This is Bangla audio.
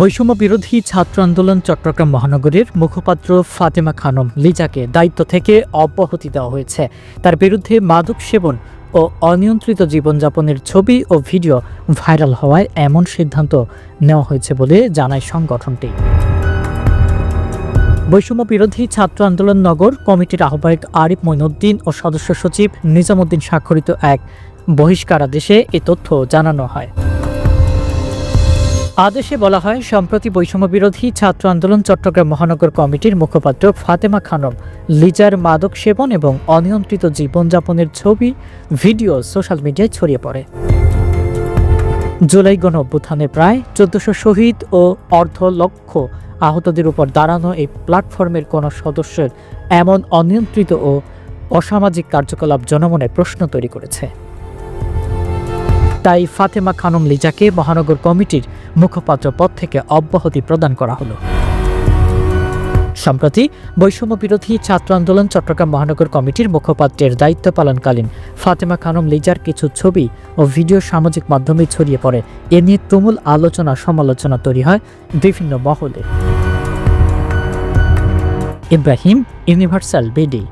বৈষম্য বিরোধী ছাত্র আন্দোলন চট্টগ্রাম মহানগরীর মুখপাত্র ফাতেমা খানম লিজাকে দায়িত্ব থেকে অব্যাহতি দেওয়া হয়েছে। তার বিরুদ্ধে মাদক সেবন ও অনিয়ন্ত্রিত জীবনযাপনের ছবি ও ভিডিও ভাইরাল হওয়ায় এমন সিদ্ধান্ত নেওয়া হয়েছে বলে জানায় সংগঠনটি। বৈষম্য বিরোধী ছাত্র আন্দোলন নগর কমিটির আহ্বায়ক আরিফ মঈনুদ্দিন ও সদস্য সচিব নিজামুদ্দিন স্বাক্ষরিত এক বহিষ্কারাদেশে এ তথ্য জানানো হয়। আদেশে বলা হয়, সম্প্রতি বৈষম্য বিরোধী ছাত্র আন্দোলন চট্টগ্রাম মহানগর কমিটির মুখপাত্র ফাতেমা খানম লিজার মাদক সেবন এবং অনিয়ন্ত্রিত জীবনযাপনের ছবি ভিডিও সোশ্যাল মিডিয়ায় ছড়িয়ে পড়ে। জুলাই গণ অভ্যুত্থানে প্রায় ১৪০০ শহীদ ও অর্ধ লক্ষ আহতদের উপর দাঁড়ানো এই প্ল্যাটফর্মের কোনো সদস্যের এমন অনিয়ন্ত্রিত ও অসামাজিক কার্যকলাপ জনমনে প্রশ্ন তৈরি করেছে। তাই ফাতেমা খানম লিজাকে মহানগর কমিটির মুখপাত্র পদ থেকে অব্যাহতি প্রদান করা হলো। সম্প্রতি বৈষম্য বিরোধী ছাত্র আন্দোলন চট্টগ্রাম মহানগর কমিটির মুখপাত্রের দায়িত্ব পালনকালীন ফাতেমা খানম লিজার কিছু ছবি ও ভিডিও সামাজিক মাধ্যমে ছড়িয়ে পড়ে। এ নিয়ে তুমুল আলোচনা সমালোচনা তৈরি হয় বিভিন্ন মহলে। Ibrahim, universal BD.